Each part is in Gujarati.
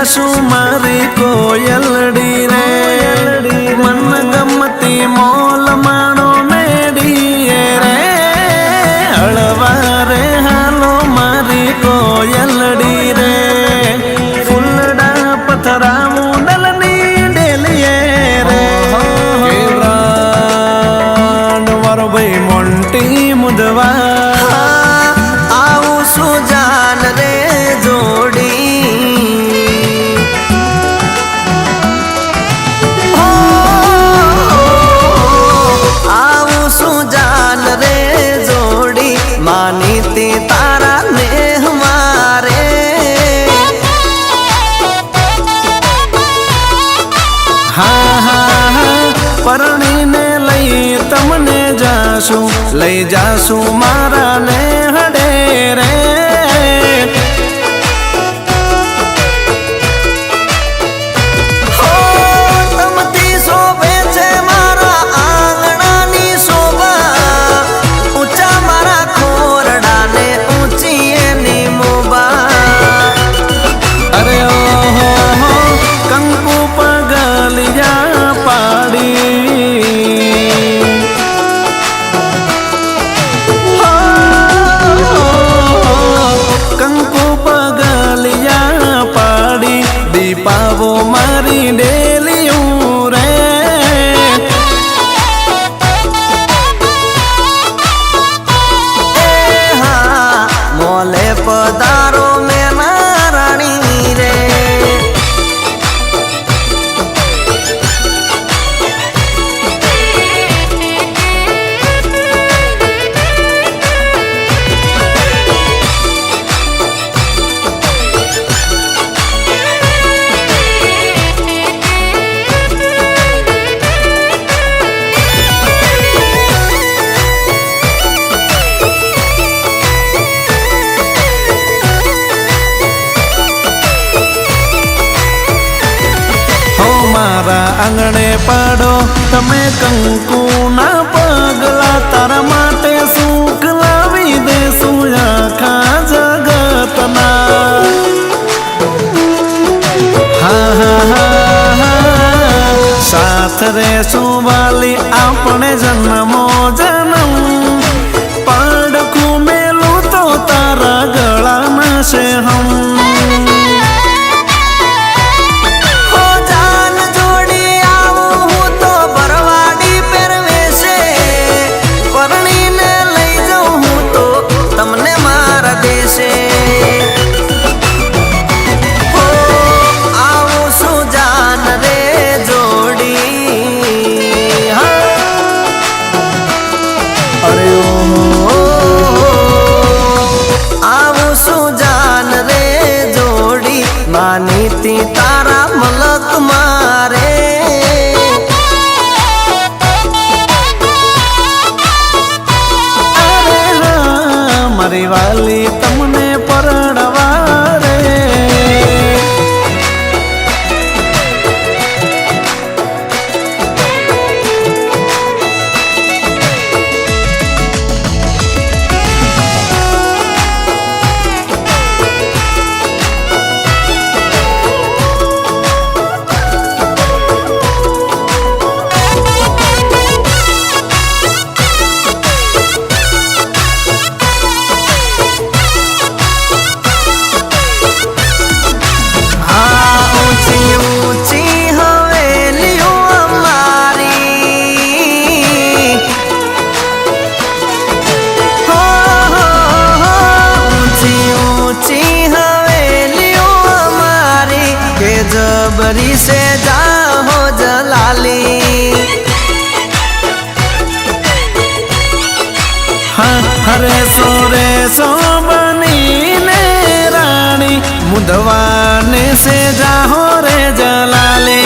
जासू मारी कोयलड़ी रे मन गमती मोल माणो मेडी रे हळवारे हालो मारी कोयलड़ी रे फूलड़ा पथरा मुंडलनी डेलिए रे केवरान वारो भाई मोंटी मुदवा तारा ने हमारे हाँ हाँ हाँ परणी ने लई तमने जासू लई जासू मारा ने हडे रे पावो मारी डेलियूं रे हाँ मोले पधारो में नाराणी रे आंगणे पाडो तमे कंकु ना पगला तारा माटे सुख लावी देसु आखा जगतना हाँ हाँ हाँ हाँ साथ रेसु वाली आपने जन्मो जन्म पाडकू मेलू तो तारा गला में से हम मानीती तारा मलक मारे अरे हाँ मारी वाली तमने परड़वा रे जबरी से जाओ जलाली हाँ हरे सो बनी ने रानी मुदवाने से जाओ रे जलाली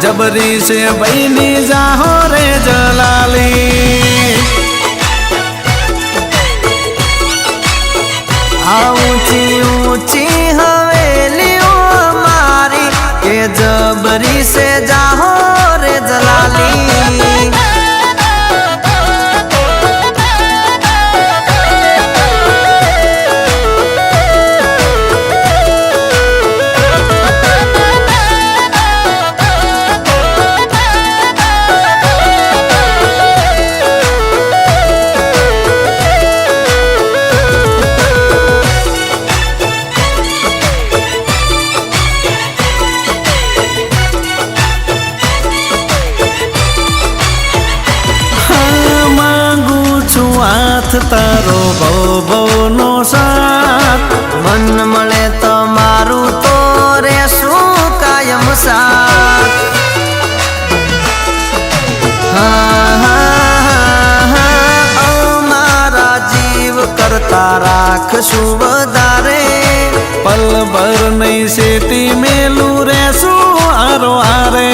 जबरी से बहनी जाहो रे जलाली जबरी से जाहो रे जलाली। हाथ तारो बो बो नो साथ मन मळे तो मारू तो रेसू कायम साथ। मारा जीव करता राखशु वधारे पल भर नहीं सेती मेलू रेसू आरो आरे।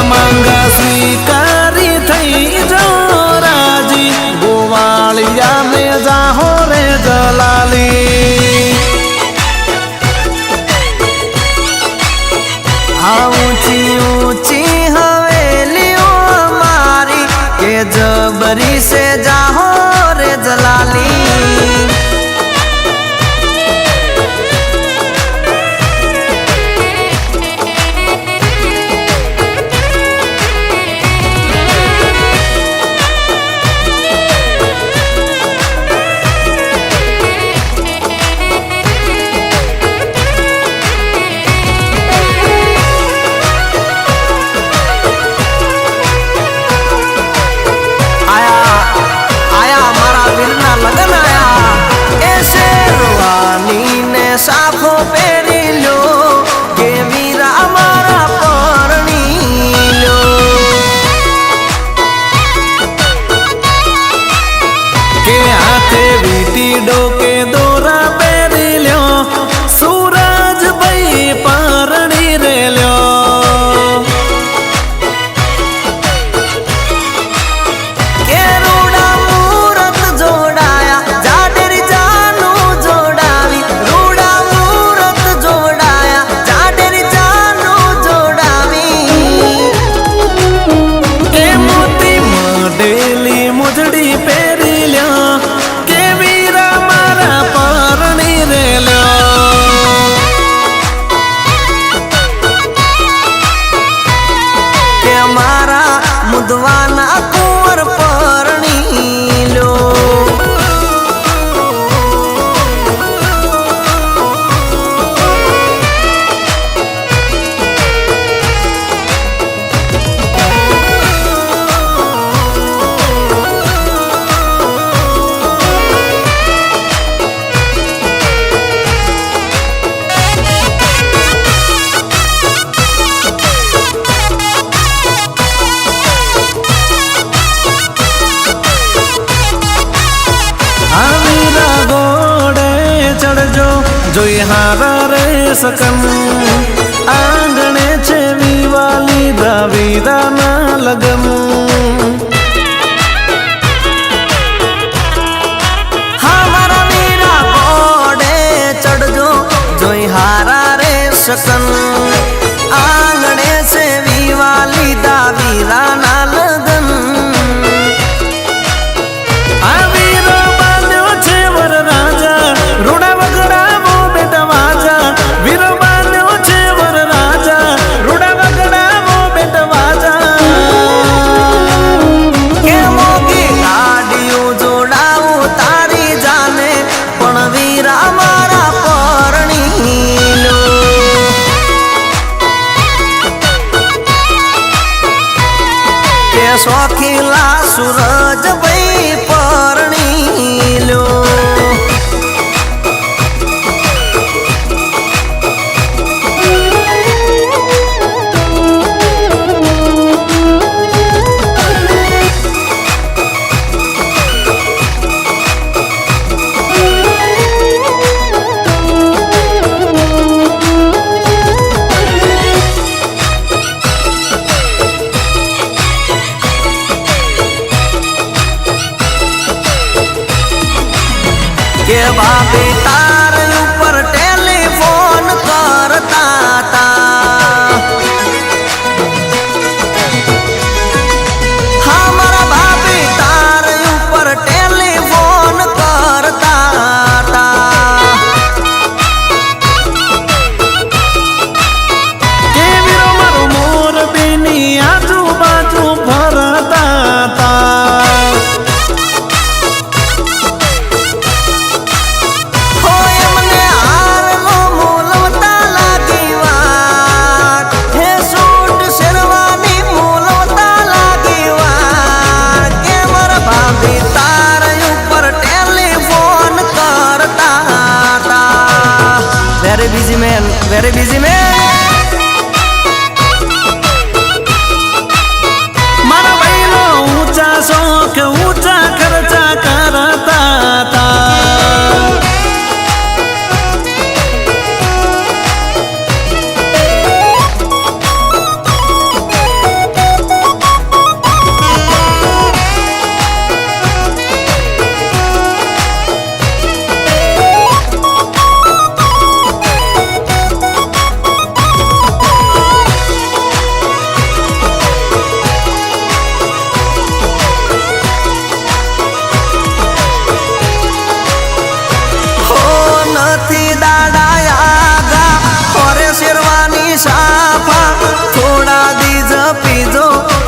मांगा स्वीकारी थई जो राजी गोवालिया में जाहो रे जलाली। ऊंची ऊंची हवेलियों हमारी के जबरी से जाहो रे जलाली। साफो पेरी लो के वीरा मारा परणी लो। के हाथे बीटी डोके दोरा पेरी लो सूरज भाई परणी रे लो। के रूड़ा मूरत जोड़ाया जाडेरी जानू जोड़ावी। मुजड़ी पेरी लो के वीरा मारा परणी रे लो। के मारा मुदवाना कुंवर परणी लो। जोई हारा रे सकन आंगणे छे विवाली दावीदा ना लगन। हमारा वीरा घोड़े चढ़ जो जोई हारा रे सकन आंगणे से विवाली दावीदा ना लगन। वीरो बान्यो छे वर राजा रूड़ा वगड़ा वीरो बान्यो छे वर राजा रूड़ा वगड़ा वो बेटवाजा। के मोगी गाड़ियों जोड़ाऊ तारी जाने पण वीरा मारा परणी लो। के शौखीला सूरज भाई परणी लो। મારા ભાઈનો ઊંચા શોખ ઊંચા ખર્ચા કરતા હતા.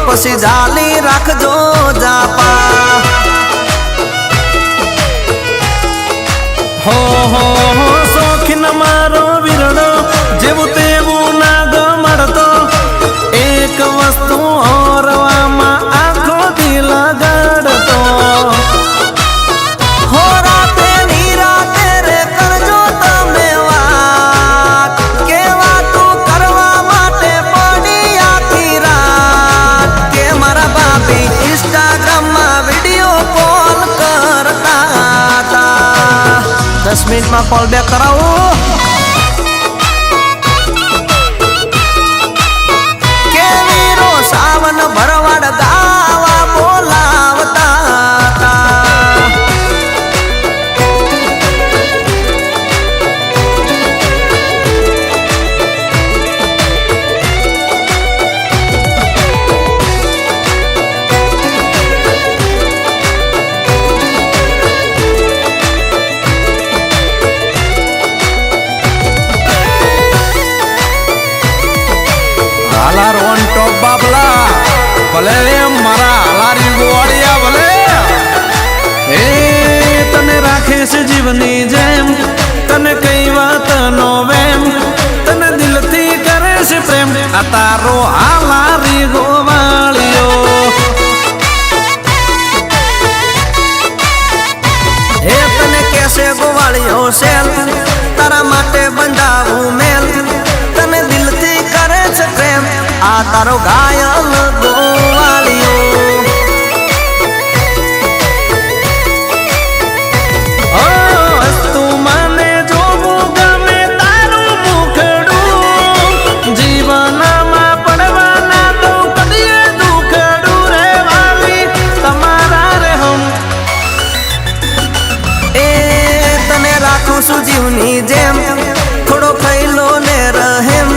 પછી જાલી રાખજો જાપા. હો શોખીન મારો વીરડો જેવું તેવું ના ગમડતો. એક વસ્તુ ઓરવામાં આખો દિલ ગડતો. હો રાતે નિરાતે રે કરજો તમે વાત, કે વાતું કરવા માટે પડી આખી રાત. કે મારા બાપી ઇન્સ્ટાગ્રામમાં વિડીયો કોલ કરતા હતા. 10 મિનિટમાં કોલ બેક કરાવું. કે વીરો સાવન ભરવાડ ગાવા બોલાવતા હતા. હાલાર ઓન ટોપ બાપલા ભલે મારા હાલારી ગોળિયા ભલે. એ તને રાખે છે જીવની જેમ, તને કઈ વાત નો વેમ, તને દિલથી કરે છે પ્રેમ આ તારો હાલારી ગોવાળિયો. હે તને કેસે ગોવાળિયો સેલ, તારા માટે બંધાવું મેલ. તને દિલથી કરે છે પ્રેમ આ તારો ઘાયલ ગોવાળિયો. વસ્તુ મને જોવું ગમે તારું મુખડું, જીવનમાં પડવાના તો કદીએ દુખડું રે વાલી તમારા રે હમ. એ તને રાખું છું જીવની જેમ, થોડો ખૈલો ને રહેમ.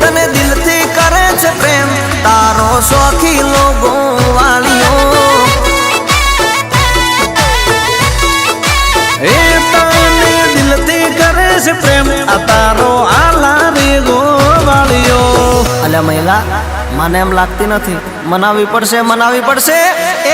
તને દિલથી કરે છે પ્રેમ તારો શોખીલો ગોવાળિયો. એ તને દિલથી કરે છે પ્રેમ આ તારો હાલારી ગોવાળિયો. અલ્યા મહિલા મને એમ લાગતી નથી, મનાવી પડશે મનાવી પડશે.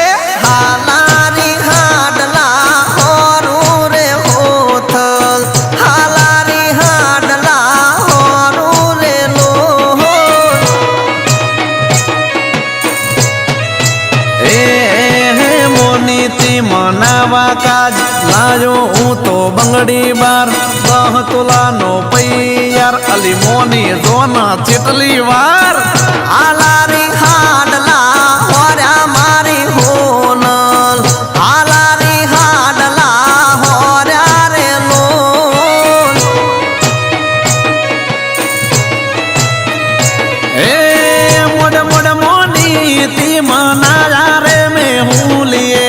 એ હાલારી હાડલા હોરું રે હોથલ, હાલારી હાડલા હોરું રે લોહો. એ મોનીતી મનાવા કાજ લાયો હું તો બંગડી બાર. 10 તોલાનો પૈયાર અલી મોની જોના ચેટલી વાર. હાલારી હાડલા હોર્યા મારી હોનલ, હાલારી હાડલા હોર્યા રે લોલ. એ મોડ મોડ મોનીતી મનાયા રે મેં હું લીએ.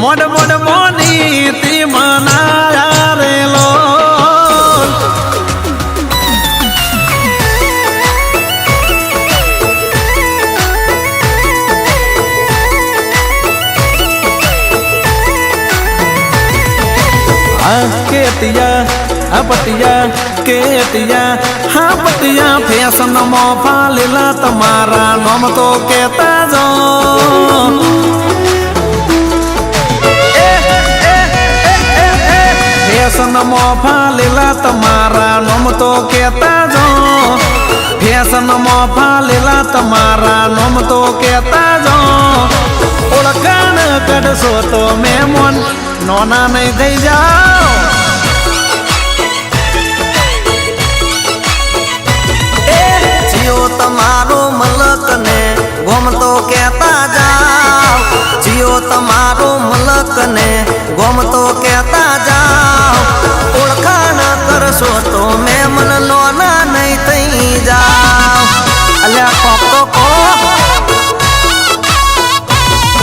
મોડ મોડ મોનીતી મનાયા રે લો. કેતિયા પટિયા કેતિયા હા પટિયા ફેશન માં ફાલેલા તમારા નામ તો કેતા જો. ફેશન માં ફાલેલા તમારા નામ તો કેતા જો. ફેશન માં ફાલેલા તમારા નામ તો કેતા જો. ઓળખાણ કરશો તો મેમોન નોના નહીં થઈ જાઓ. તને ગોમ તો કહેતા જાઓ, ઓળખાણ કરશો તો મેં મન લોના નહીં થઈ જાઓ. અલ્યા કોક તો કો,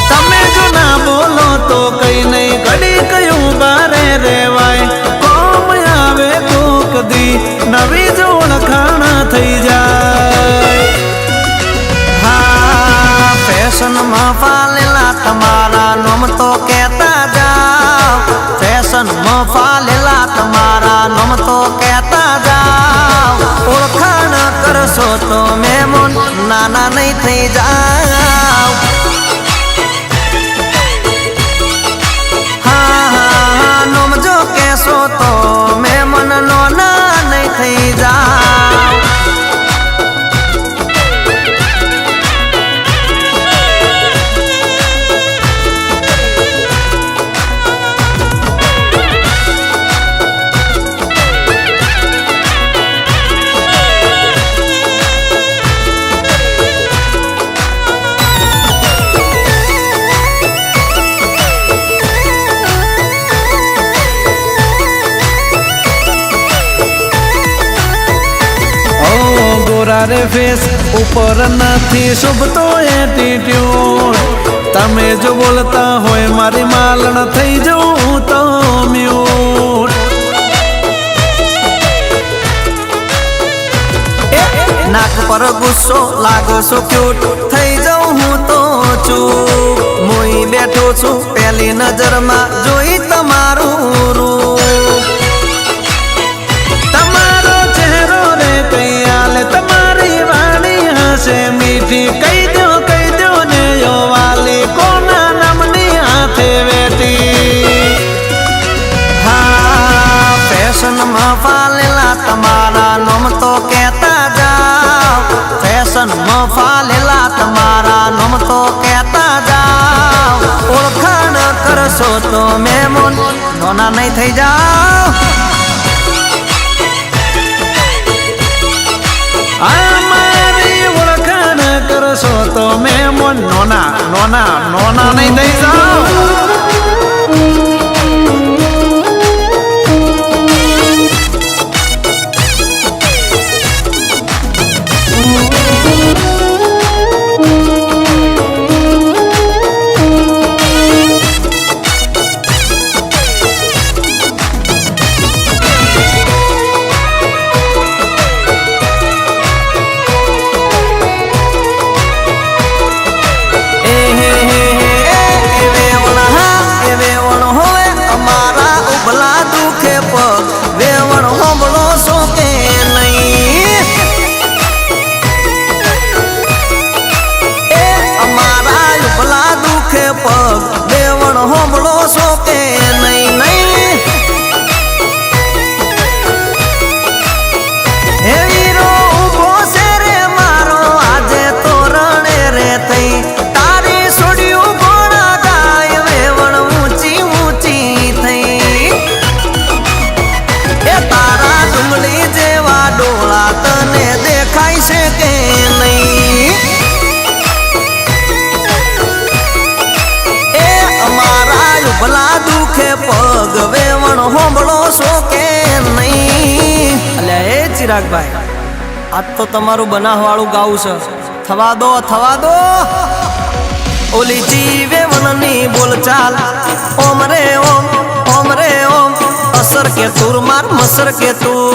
તમે જો ના બોલો તો કઈ નહીં, ઘડી કયું બારે રેવાય. કોમ આવે કોક દી નવી જ ઓળખાણ થઈ જાય. હા ફેશનમાં ફાલેલા તમારા નોમ તો કહેતા જાઓ, ફેશનમાં ફાલેલા તમારા નોમ તો કહેતા જાઓ, ઓળખાણ કરશો તો મેમોન નાના નહીં થઈ જાઓ. હા નોમ જો કહેશો તો મેમન નાના નહીં થઈ જાઓ. રે ફેસ ઉપર નથી શુભતો એટીટ્યુડ. તમે જો બોલતા હોય મારી માલણ થઈ જવું તો મ્યુટ. નાક પર ગુસ્સો લાગો છો ક્યુટ, થઈ જાઉં હું તો ચૂપ. મુઈ બેઠો છું પહેલી નજરમાં જોઈ તમારું રૂપ. તમારો ચહેરો રે કઈ આલે, તમારી વાણી હશે મીઠી. કહી દો ને યો વાલી, કોના નામની હાથે વેટી. હા ફેશનમાં ફાલેલા તમારા નોમ તો કહેતા જાઓ, ફેશનમાં ફાલેલા તમારા નોમ તો કહેતા જાઓ, ઓળખાણ કરશો તો મેમોન નોના નહીં થઈ જાઓ. મારી ઓળખાણ કરશો તો મેમોન નોના નહીં થઈ જાઓ. ચિરાગભાઈ આજ તો તમારું બનાવવાળું ગાવું છે, થવા દો થવા દો. ઓલી જીવે વનની બોલચાલ ઓમ રે ઓમ, ઓમ રે ઓમ, અસર કે તુર માર મસર કે તુર.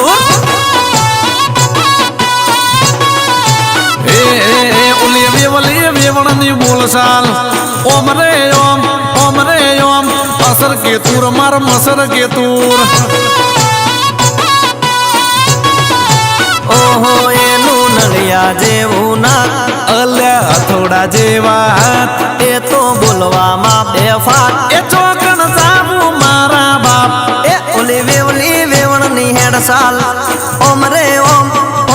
ઓલી વેવણની બોલચાલ ઓમ રે ઓમ, ઓમ રે ઓમ, અસર કે તુર માર મસર કે તુર. ઓહો એનું નળિયા જેવું નાક, અલ્યા થોડા જેવા હાથ, એ તો બોલવામાં બે ફાટ. એ ચોકણ જાવું મારા બાપ. એ ઓલી વેવણની હેડસાલ ઓમ રે ઓમ,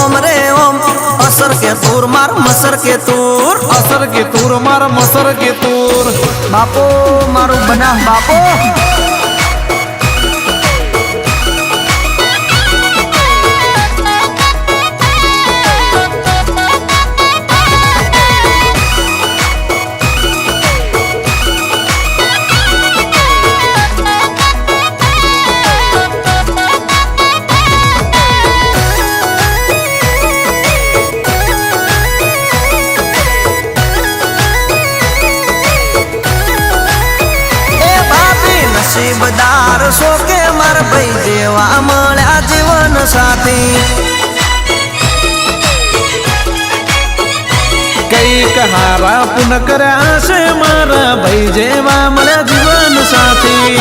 ઓમ રે ઓમ, અસર કે તુર માર મસર કે તુર. અસર કે તુર માર મસર કે તુર. બાપો મારું બનાવ બાપો. શોકે માર ભાઈ જેવા મળ્યા જીવન સાથી કઈક હારા પુન કર્યા છે મારા ભાઈ જેવા મળ્યા જીવન સાથી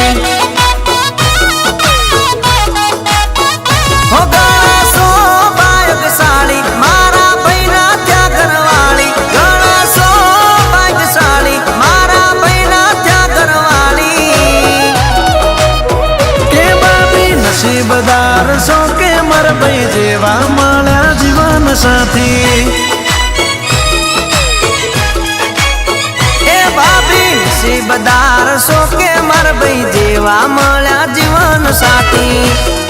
હો ગણાસો ભાગ્યશાળી મારા ભાઈના ત્યાં ઘરવાળી ગણાસો ભાગ્યશાળી મારા ભાઈના ત્યાં ઘરવાળી કે બાબી નસીબદાર છો કે મારા ભાઈ જેવા મળ્યા જીવન સાથી નસીબદાર છો કે માર ભાઈ જેવા મળ્યા જીવન સાથી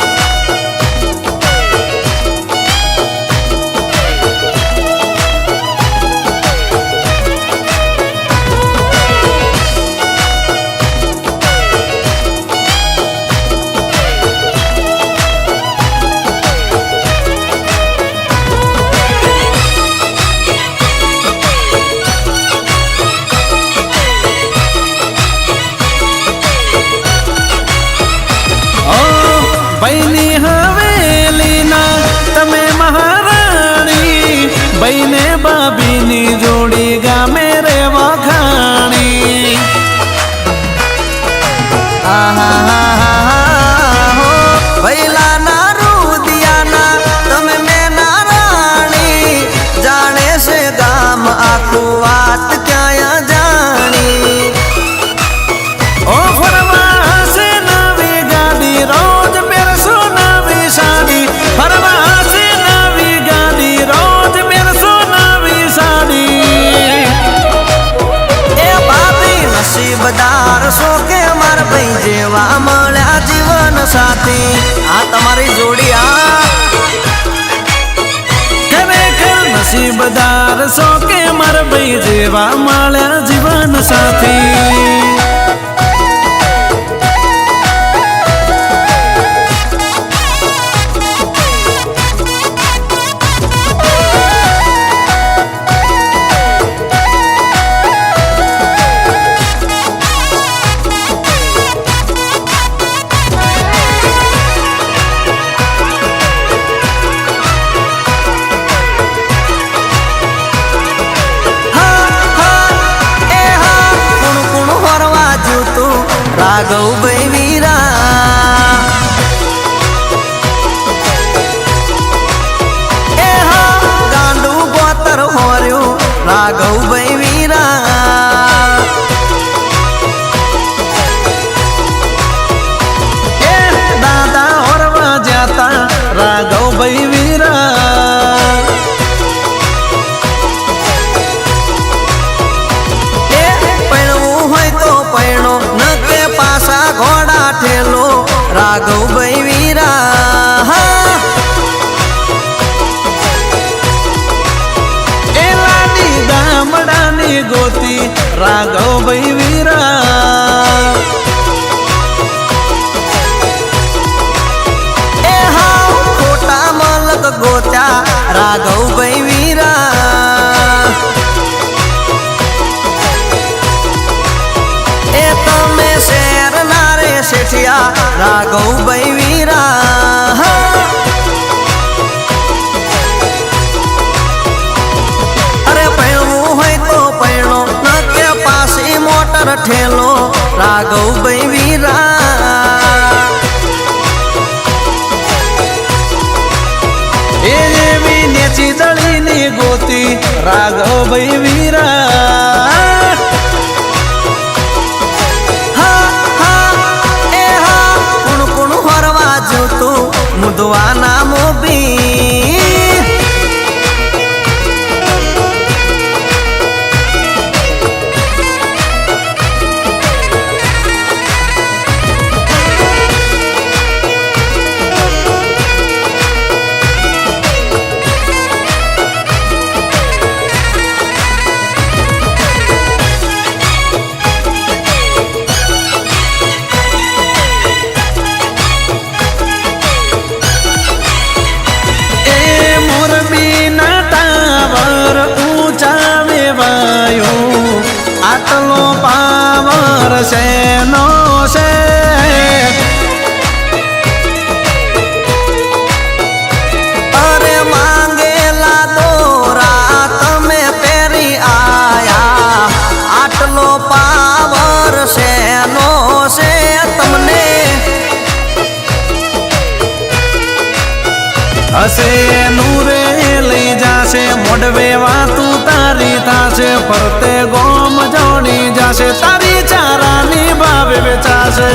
ભાઈની હવેલીના તમે મહારાણી ભાઈને બાબીની જોડી ગામે રે વખાણી ભૈલાના રૂદિયાના તમે મેના રાણી જાણે છે ગામ આખું વાત ક્યાં જાણી ઓ ફરવા છે નવી ગાડી રોજ પહેરશો નવી સાડી ફરવા છે નવી ગાડી રોજ પહેરશો નવી સાડી એ ભાભી નસીબદાર છો કે માર ભાઈ જેવા મળ્યા જીવન સાથી આ તમારી જોડી ખરેખર નસીબદાર છો કે મારા ભાઈ જેવા મળ્યા જીવન સાથી રાઘવ ભાઈ વીરા એ હા ગાંડું ગોતર હોર્યું રાઘવ ભાઈ વીરા એ દાદા હોરવા જાતા રાઘવ ભાઈ વીરા ઘોડા ઠેલો રાઘવ ભાઈ વીરા એ લાડી ગામડાની ગોતી રાઘવ ભાઈ વીરા એ હા ખોટા મલક ગોત્યા રાઘવ ભાઈ વીરા એ તમે શેર નારે શેઠિયા રાઘવ ભાઈ વીરા અરે પૈણવું હોય તો પૈણો ન કે પાસી મોટર ઠેલો રાઘવ ભાઈ વીરા એ જેવી નેચી દળીની ગોતી રાઘવ ભાઈ વીરા મુદવાના મોબી આટલો પાવર છે નો છે મોડવે વાતું તારી થાશે ફરતે ગોમ જોડી જાશે તારી ચારાની ભાવે વેચાશે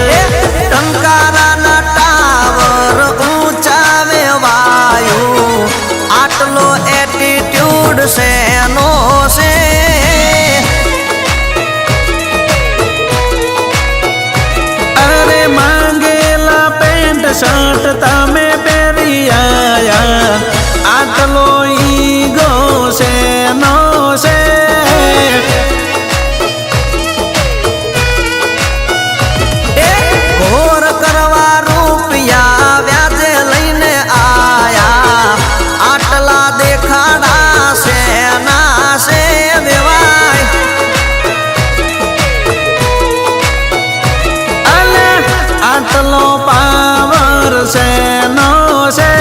ટંકારાના ટાવર ઊંચા વેવાયું આટલો એટીટ્યુડ શેનો છે અરે માંગેલા પેન્ટ શર્ટ તમે પહેરી આયા આટલો ઈગો શેનો છે ઘોર કરવા રૂપિયા વ્યાજે લઈને આયા આટલા દેખાડા શેના છે વેવાય અને આટલો પાવર શેનો છે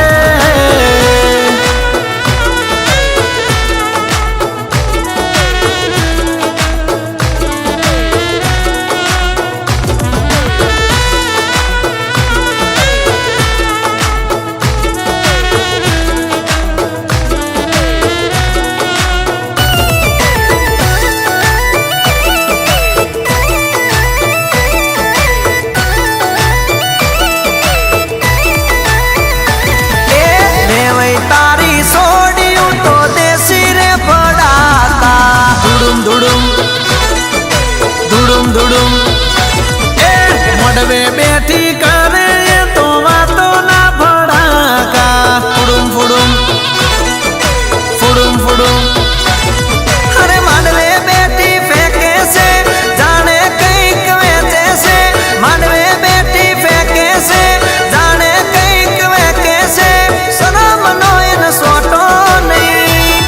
મોડવે બેઠી કરે તો વાતો ના ભડાકા ફુડુમ ફુડુમ ફુડુમ ફુડુમ અરે માંડવે બેઠી ફેંકે છે જાણે કંઈક વેચે છે માંડવે બેઠી ફેંકે છે જાણે કંઈક વેચે છે શરમનો એને સોટો નહીં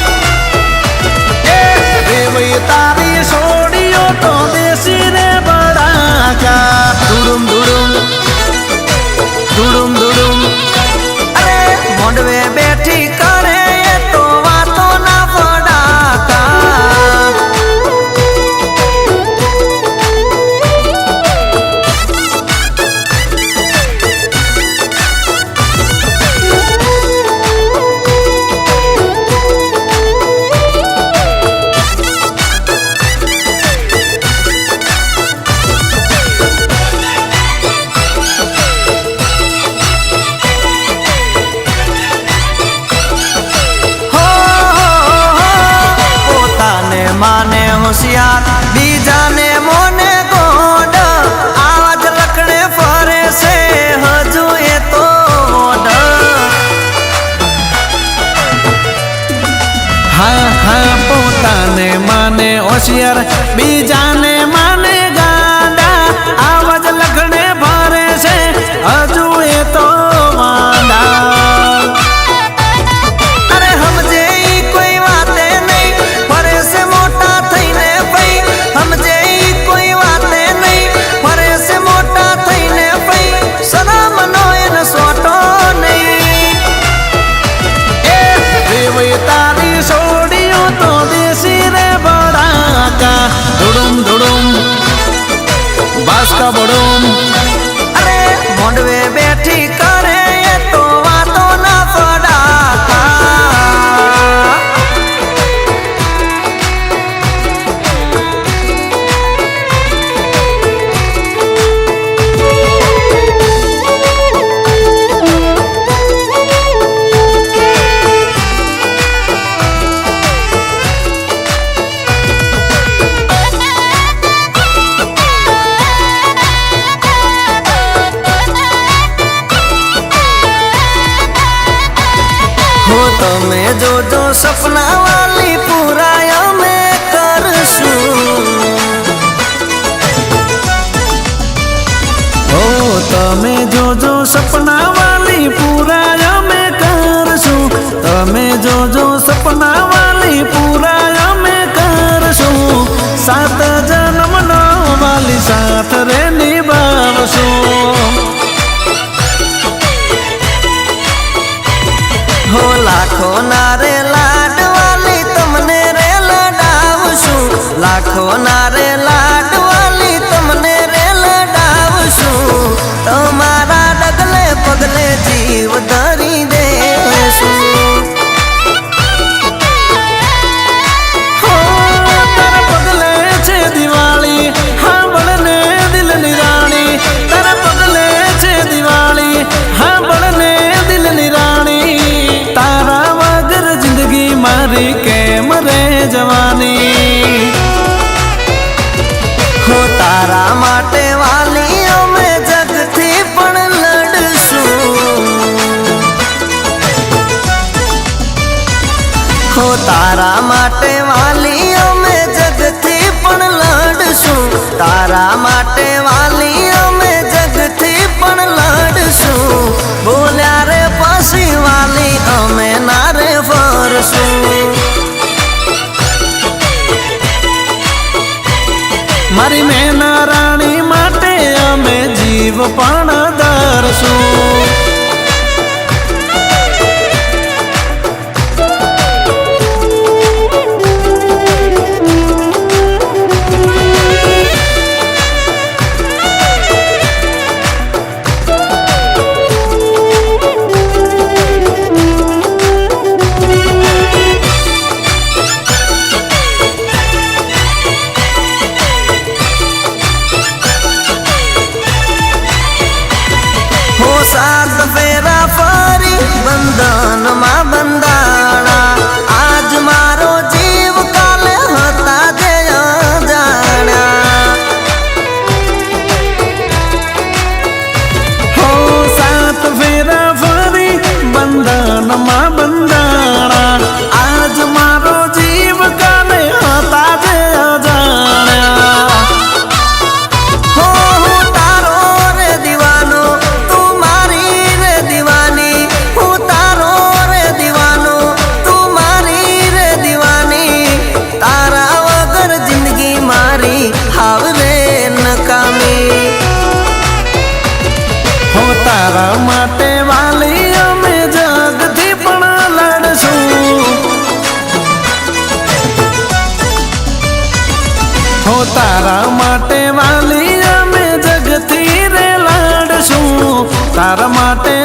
ભાઈ તારી સોડીઓ તો દેશી રે બડાકા ધુડુમ ધુડુમ ધુડુમ ધુડુમ અરે મોડવે બેઠી કરે તો વાતો ના ફડાકા માને હોશિયાર બીજાને મોને ગોડ આવાજ રખડે ફરે છે હજુ એ તો હા હા પોતાને માને હોશિયાર બીજાને માને ગાડા આવાજ લખડે ભરે છે હજુ એ તો વાંડા અરે સમજે ઈ કોઈ વાતે નહીં ફરે છે મોટા થઈને પઈ સમજે ઈ કોઈ વાતે નહીં ફરે છે મોટા થઈને પઈ શરમનો એને સોટો નહીં ભાઈ તારી સોડીઓ તો દેશી રે બડાકા ધુડુમ ધુડુમ બાસ્કા બડુમ અરે મોડવે બેઠી કરે તો વાતો ના ફડાકા हो તમે જોજો સપના વાલી પૂરા અમે કરશું હો તમે જોજો સપના વાલી પૂરા અમે કરશું તમે જોજો સપના વાલી પૂરા અમે કરશું સાત જન્મનો વાલી સાથ રે નિભાવશું हो लाखो नारे लाडवाली तुमने रे लडावशु लाखो नारे लाडवाली तुमने रे लडावशु तुम्हारा डगले पगले जीव धरी देशु મારી કેમ રે જવાની હો તારા માટે વાલી અમે જગથી પણ લડશું હો તારા માટે વાલી અમે જગથી પણ લડશું તારા માટે વાલી અમે જગથી પણ લડશું બોલ્યા રે પછી વાલી અમે ના રે ફરશું મારી મેના રાણી માટે અમે જીવ પણ ધરશું સાત ફેરા ફરી બંધનમાં બંધાણા આજ મારો જીવ કાલે હતા જે અજાણ્યા હો સાત ફેરા ફરી બંધનમાં બંધાણા આજ મારો જીવ કાલે હતા જે અજાણ્યા હો હું તારો રે દીવાનો તું મારી રે દીવાની હું તારો રે દીવાનો તું મારી રે દીવાની તારા વગર જિંદગી મારી હાવ રે નકામી હો તારા માટે વાલી અમે જગથી પણ લડશું હો તારા માટે વાલી અમે જગથી રે લડશું તારા માટે